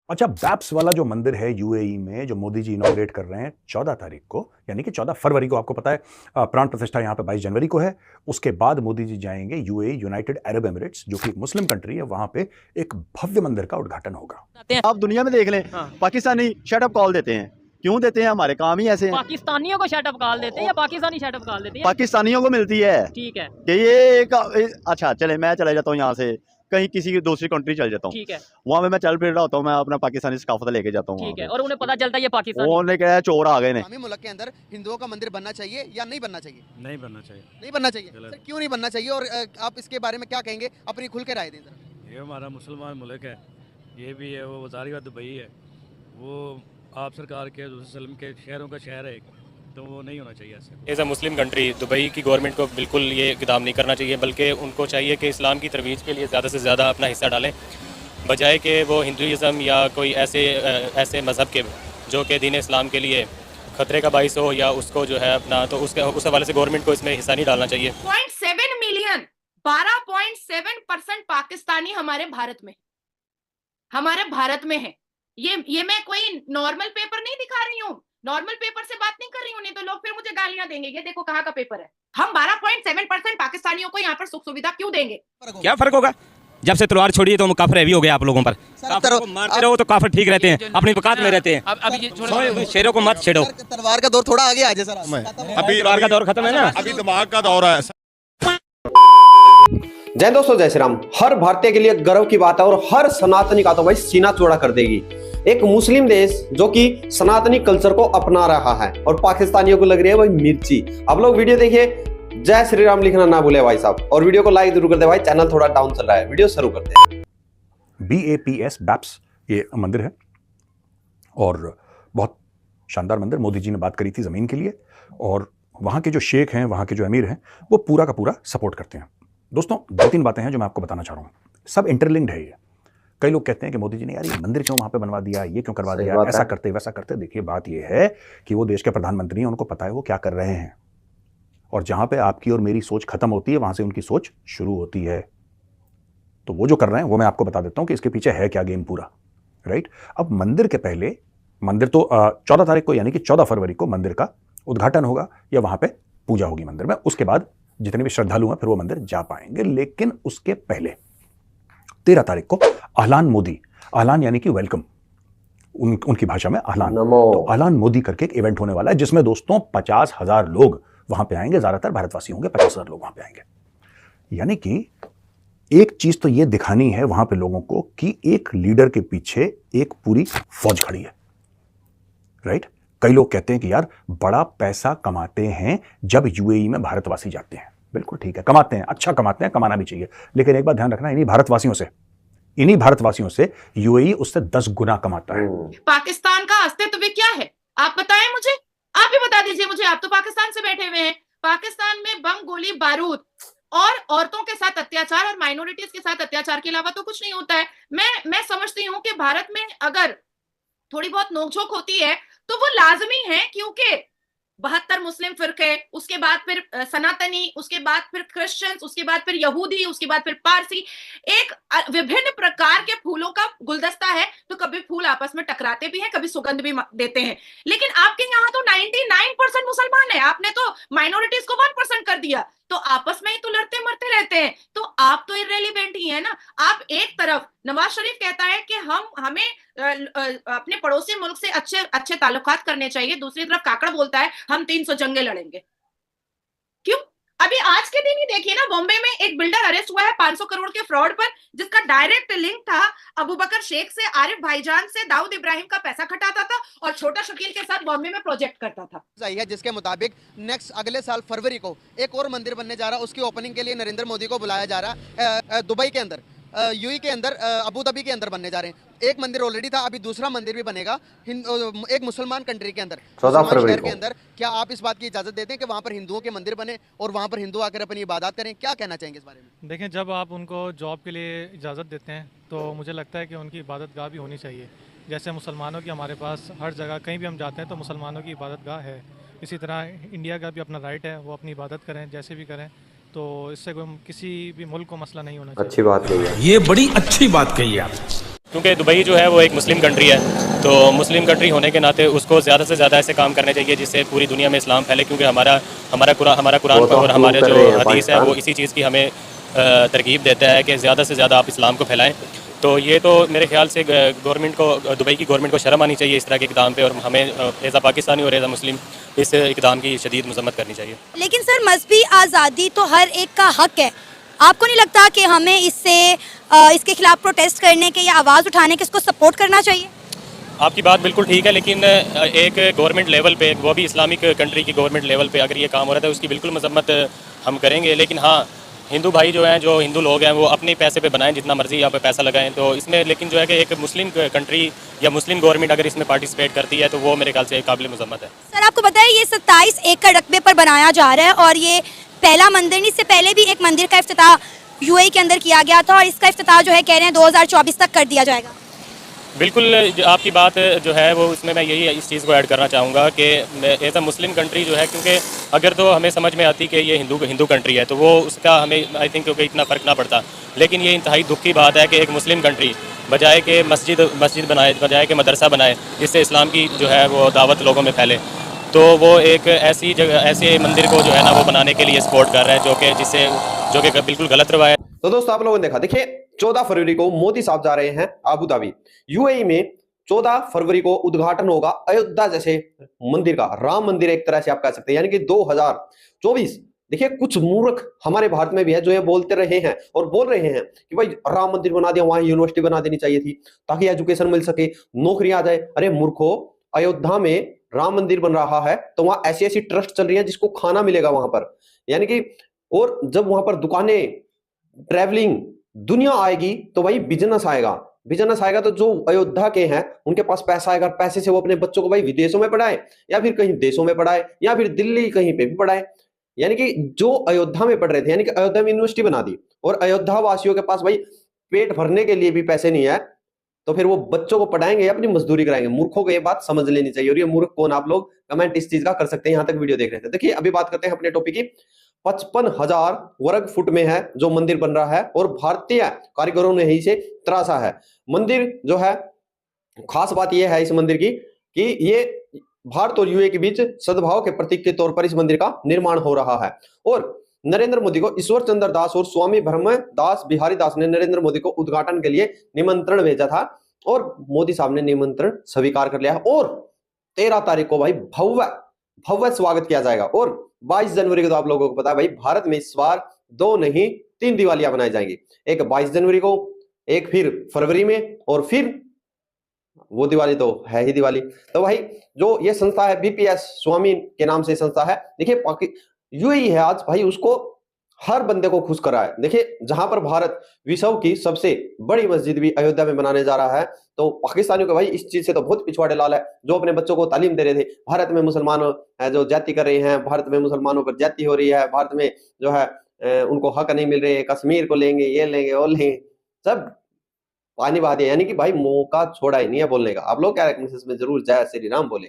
अच्छा, बैप्स वाला जो मंदिर है यूएई में, जो मोदी जी इनॉग्रेट कर रहे हैं 14 तारीख को, यानी कि 14 फरवरी को, आपको पता है प्राण प्रतिष्ठा यहाँ पे 22 जनवरी को है। उसके बाद मोदी जी जाएंगे यूएई, यूनाइटेड अरब एमिरेट्स, जो कि एक मुस्लिम कंट्री है, वहां पे एक भव्य मंदिर का उद्घाटन होगा। आप दुनिया में देख लें, पाकिस्तानी शट अप कॉल देते हैं। क्यों देते हैं? हमारे काम ही ऐसे हैं। पाकिस्तानियों को शट अप कॉल देते हैं या पाकिस्तानी शट अप कॉल देते हैं? पाकिस्तानियों को मिलती है। ठीक है कि ये एक अच्छा चले, मैं चला जाता हूँ यहाँ से कहीं किसी की दूसरी कंट्री चल जाता हूँ, ठीक है, वहाँ पे मैं चल फिर रहा होता हूँ, मैं अपना पाकिस्तानी सकाफत लेके जाता हूँ, ठीक है, और उन्हें पता चलता है ये पाकिस्तानी। उन्होंने कहा चोर आ गए ने। इस्लामी मुल्क के अंदर हिंदुओं का मंदिर बनना चाहिए या नहीं बनना चाहिए? नहीं बनना चाहिए। नहीं बनना चाहिए सर, क्यों नहीं बनना चाहिए? और आप इसके बारे में क्या कहेंगे? अपनी खुल के राय दें जरा। ये हमारा मुसलमान मुल्क है, ये भी है, वो वजारी का दुबई है, वो आप सरकार के वसल्लम के शहरों का शहर है एक, तो वो नहीं होना चाहिए ऐसे। As a Muslim country Dubai की गवर्नमेंट को बिल्कुल ये इकदाम नहीं करना चाहिए, बल्कि उनको चाहिए कि इस्लाम की तरवीज के लिए ज़्यादा से ज़्यादा अपना हिस्सा डालें, बजाय कि वो हिंदुज़म या कोई ऐसे मज़हब के जो कि दीन इस्लाम के लिए ख़तरे का बाइस हो या उसको जो है अपना, तो उस हवाले से गवर्नमेंट को इसमें हिस्सा नहीं डालना चाहिए। 0.7 मिलियन 12.7% पाकिस्तानी हमारे भारत में है। ये मैं कोई नॉर्मल पेपर नहीं दिखा रही हूँ, नॉर्मल पेपर से बात नहीं कर रही हूँ, नहीं तो लोग फिर मुझे गालियां देंगे। ये देखो कहाँ का पेपर है। हम 12.7% पाकिस्तानियों को यहाँ पर सुख सुविधा क्यों देंगे? क्या फर्क होगा? जब से तलवार छोड़ी है तो काफिर हैवी हो गया आप लोगों पर। काफिर को मारते रहो तो काफिर ठीक रहते हैं, अपनी औकात में रहते हैं। अब शेरों को मत छेड़ो। तलवार का दौर थोड़ा आगे आ जाए सर। अभी तलवार का दौर खत्म है ना, अभी दिमाग का दौर है। जय दोस्तों, जय श्री राम। हर भारतीय के लिए गर्व की बात है और हर सनातनी का तो भाई सीना चौड़ा कर देगी। एक मुस्लिम देश जो कि सनातनी कल्चर को अपना रहा है और पाकिस्तानियों को लग रही है भाई मिर्ची। आप लोग वीडियो देखिए, जय श्री राम लिखना ना भूले भाई साहब, और वीडियो को लाइक जरूर कर दे भाई, चैनल थोड़ा डाउन चल रहा है। वीडियो शुरू करते हैं। BAPS बैप्स ये मंदिर है और बहुत शानदार मंदिर। मोदी जी ने बात करी थी जमीन के लिए, और वहां के जो शेख हैं, वहां के जो अमीर हैं, वो पूरा का पूरा सपोर्ट करते हैं। दोस्तों, 2-3 बातें हैं जो मैं आपको बताना चाह रहा हूँ, सब इंटरलिंक्ड है ये। कई लोग कहते हैं कि मोदी जी ने यार ये मंदिर क्यों वहां पे बनवा दिया, ये क्यों करवा दिया, ऐसा करते वैसा करते। देखिए, बात ये है कि वो देश के प्रधानमंत्री हैं, उनको पता है वो क्या कर रहे हैं, और जहां पे आपकी और मेरी सोच खत्म होती है, वहां से उनकी सोच शुरू होती है। तो वो जो कर रहे हैं वो मैं आपको बता देता हूं कि इसके पीछे है क्या गेम पूरा, राइट। अब मंदिर के पहले, मंदिर तो 14 तारीख को यानी कि 14 फरवरी को मंदिर का उद्घाटन होगा या वहां पे पूजा होगी मंदिर में। उसके बाद जितने भी श्रद्धालु हैं फिर वो मंदिर जा पाएंगे। लेकिन उसके पहले 13 तारीख को अहलान मोदी, अहलान यानी कि वेलकम, उनकी भाषा में अहलान, तो अहलान मोदी करके एक इवेंट होने वाला है, जिसमें दोस्तों 50,000 लोग वहां पे आएंगे। ज्यादातर भारतवासी होंगे, 50,000 लोग वहां पे आएंगे। यानी कि एक चीज तो ये दिखानी है वहां पे लोगों को कि एक लीडर के पीछे एक पूरी फौज खड़ी है, राइट। कई लोग कहते हैं कि यार बड़ा पैसा कमाते हैं जब यूएई में भारतवासी जाते हैं। बिल्कुल ठीक है, कमाते हैं, अच्छा कमाते हैं, कमाना भी चाहिए। लेकिन एक बात ध्यान रखना, इन्हीं भारतवासियों से यूएई उससे 10 गुना कमाता है। पाकिस्तान का अस्तित्व क्या है आप बताएं मुझे, आप भी बता दीजिए मुझे। आप तो पाकिस्तान से बैठे हुए हैं। पाकिस्तान में बम, गोली, बारूद और औरतों के साथ अत्याचार और माइनॉरिटीज के सात अत्याचार के अलावा तो कुछ नहीं होता है। मैं समझती हूँ कि भारत में अगर थोड़ी बहुत नोकझोंक होती है तो वो लाजमी है, क्योंकि 72 मुस्लिम फिरके, उसके बाद फिर सनातनी, उसके बाद फिर क्रिश्चियंस, उसके बाद फिर यहूदी, उसके बाद फिर पारसी, एक विभिन्न प्रकार के फूलों का गुलदस्ता है। तो कभी फूल आपस में टकराते भी हैं, कभी सुगंध भी देते हैं। लेकिन आपके यहाँ तो 99% मुसलमान है, आपने तो माइनॉरिटीज को 1% कर दिया, तो आपस में ही तो लड़ते मरते रहते हैं। तो आप तो इररिलेवेंट ही है ना। आप एक तरफ, नवाज शरीफ कहता है कि हमें अपने पड़ोसी मुल्क से अच्छे ताल्लुकात करने चाहिए, दूसरी तरफ काकड़ बोलता है हम 300 जंगे लड़ेंगे। क्यों? अभी आज के दिन ही देखिए ना, बॉम्बे में एक बिल्डर अरेस्ट हुआ है 500 करोड़ के फ्रॉड पर, जिसका डायरेक्ट लिंक था अबू बकर शेख से, आरिफ भाईजान से, दाऊद इब्राहिम का पैसा खटाता था और छोटा शकील के साथ बॉम्बे में प्रोजेक्ट करता था। है जिसके मुताबिक नेक्स्ट अगले साल फरवरी को एक और मंदिर बनने जा रहा है। उसकी ओपनिंग के लिए नरेंद्र मोदी को बुलाया जा रहा है। दुबई के अंदर, यूएई के अंदर, अबू धाबी के अंदर बनने जा रहे हैं। एक मंदिर ऑलरेडी था, अभी दूसरा मंदिर भी बनेगा एक मुसलमान कंट्री के अंदर, 14 फरवरी शहर के अंदर। क्या आप इस बात की इजाजत देते हैं कि वहाँ पर हिंदुओं के मंदिर बने और वहाँ पर हिंदू आकर अपनी इबादत करें? क्या कहना चाहेंगे इस बारे में? देखें, जब आप उनको जॉब के लिए इजाज़त देते हैं तो मुझे लगता है कि उनकी इबादत गाह भी होनी चाहिए। जैसे मुसलमानों की हमारे पास हर जगह कहीं भी हम जाते हैं तो मुसलमानों की इबादत गाह है, इसी तरह इंडिया का भी अपना राइट है, वो अपनी इबादत करें जैसे भी करें। तो इससे कोई किसी भी मुल्क को मसला नहीं होना चाहिए। अच्छी बात कही है, ये बड़ी अच्छी बात कही आप। क्योंकि दुबई जो है वो एक मुस्लिम कंट्री है, तो मुस्लिम कंट्री होने के नाते उसको ज़्यादा से ज़्यादा ऐसे काम करने चाहिए जिससे पूरी दुनिया में इस्लाम फैले, क्योंकि हमारा कुरान और हमारे जो हदीस है वो इसी चीज़ की हमें तरगीब देता है कि ज़्यादा से ज़्यादा आप इस्लाम को फैलाएं। तो ये तो मेरे ख्याल से गवर्नमेंट को, दुबई की गवर्नमेंट को शर्म आनी चाहिए इस तरह के इकदाम पे, और हमें एज अ पाकिस्तानी और एज अ मुस्लिम इस इकदाम की शदीद मजम्मत करनी चाहिए। लेकिन सर मजहबी आज़ादी तो हर एक का हक है, आपको नहीं लगता कि हमें इसके खिलाफ प्रोटेस्ट करने के या आवाज़ उठाने के इसको सपोर्ट करना चाहिए? आपकी बात बिल्कुल ठीक है, लेकिन एक गवर्नमेंट लेवल पे, वो भी इस्लामिक कंट्री की गवर्नमेंट लेवल पे अगर ये काम हो रहा था उसकी बिल्कुल मजम्मत हम करेंगे। लेकिन हाँ, हिंदू भाई जो हैं, जो हिंदू लोग हैं, वो अपने पैसे पे बनाएं, जितना मर्जी यहाँ पे पैसा लगाएं। तो इसमें लेकिन जो है कि एक मुस्लिम कंट्री या मुस्लिम गवर्नमेंट अगर इसमें पार्टिसिपेट करती है तो वो मेरे ख्याल से काबिल मजम्मत है। सर आपको पता है ये 27 एकड़ रकबे पर बनाया जा रहा है और ये पहला मंदिर नहीं, इससे पहले भी एक मंदिर का इफ्तिताह यूएई के अंदर किया गया था और इसका इफ्तिताह जो है कह रहे हैं 2024 तक कर दिया जाएगा। बिल्कुल आपकी बात जो है वो, इसमें मैं यही इस चीज़ को ऐड करना चाहूँगा कि एज अ मुस्लिम कंट्री जो है, क्योंकि अगर तो हमें समझ में आती कि ये हिंदू कंट्री है तो वो उसका हमें आई थिंक क्योंकि इतना फ़र्क ना पड़ता। लेकिन ये इंतहाई दुख की बात है कि एक मुस्लिम कंट्री बजाय के मस्जिद बनाए, बजाय के मदरसा बनाए जिससे इस्लाम की जो है वो दावत लोगों में फैले, तो वो एक ऐसी जगह, ऐसे मंदिर को जो है ना वो बनाने के लिए सपोर्ट कर रहा है जो कि बिल्कुल गलत रवायत। तो दोस्तों आप लोगों ने देखा, देखिए 14 फरवरी को मोदी साहब जा रहे हैं अबू धाबी, यूएई में 14 फरवरी को उद्घाटन होगा अयोध्या जैसे मंदिर का, राम मंदिर एक तरह से आप कह सकते हैं, यानी कि 2024। देखिए कुछ मूर्ख हमारे भारत में भी है जो ये बोलते रहे हैं और बोल रहे हैं कि भाई राम मंदिर बना दिया, वहां यूनिवर्सिटी बना देनी चाहिए थी ताकि एजुकेशन मिल सके, नौकरी आ जाए। अरे मूर्खो, अयोध्या में राम मंदिर बन रहा है तो वहां ऐसी ऐसी ट्रस्ट चल रही है जिसको खाना मिलेगा वहां पर, यानी कि, और जब वहां पर दुकानें, ट्रैवलिंग, दुनिया आएगी तो भाई बिजनेस आएगा तो जो अयोध्या के हैं उनके पास पैसा आएगा, पैसे से वो अपने बच्चों को भाई विदेशों में पढ़ाए या फिर कहीं देशों में पढ़ाए या फिर दिल्ली कहीं पे भी पढ़ाए। यानी कि जो अयोध्या में पढ़ रहे थे, यानी कि अयोध्या में यूनिवर्सिटी बना दी और अयोध्या वासियों के पास भाई पेट भरने के लिए भी पैसे नहीं है, तो फिर वो बच्चों को पढ़ाएंगे या अपनी मजदूरी कराएंगे। मूर्खों को ये बात समझ लेनी चाहिए। और ये मूर्ख कौन, आप लोग कमेंट इस चीज का कर सकते हैं। यहां तक वीडियो देख रहे थे। देखिए अभी बात करते हैं अपने टॉपिक की। 55,000 वर्ग फुट में है जो मंदिर बन रहा है और भारतीय कारीगरों ने ही इसे तराशा है। मंदिर जो है, खास बात यह है इस मंदिर की कि ये भारत और यूएई के बीच सद्भाव के प्रतीक के तौर पर इस मंदिर का निर्माण हो रहा है। और नरेंद्र मोदी को ईश्वर चंद्र दास और स्वामी ब्रह्म दास बिहारी दास ने नरेंद्र मोदी को उद्घाटन के लिए निमंत्रण भेजा था और मोदी साहब ने निमंत्रण स्वीकार कर लिया है और 13 तारीख को भाई भव्य स्वागत किया जाएगा। और 22 जनवरी को तो आप लोगों को पता है भाई भारत में इस बार 2 नहीं 3 दिवालियां बनाई जाएंगी, एक 22 जनवरी को, एक फिर फरवरी में, और फिर वो दिवाली तो है ही दिवाली। तो भाई जो ये संस्था है बीपीएस स्वामी के नाम से संस्था है, देखिए यूएई है आज भाई, उसको हर बंदे को खुश करा है। देखिए जहां पर भारत विश्व की सबसे बड़ी मस्जिद भी अयोध्या में बनाने जा रहा है, तो पाकिस्तानियों को भाई इस चीज से तो बहुत पिछवाड़े लाल है, जो अपने बच्चों को तालीम दे रहे थे भारत में मुसलमान है जो जाति कर रहे हैं, भारत में मुसलमानों पर जाति हो रही है, भारत में जो है उनको हक नहीं मिल रहे, कश्मीर को लेंगे, ये लेंगे, वो लेंगे, सब पानी बहा दिया। यानी कि भाई मौका छोड़ा ही नहीं है बोलने का। आप लोग क्या में जरूर जय श्री राम बोले।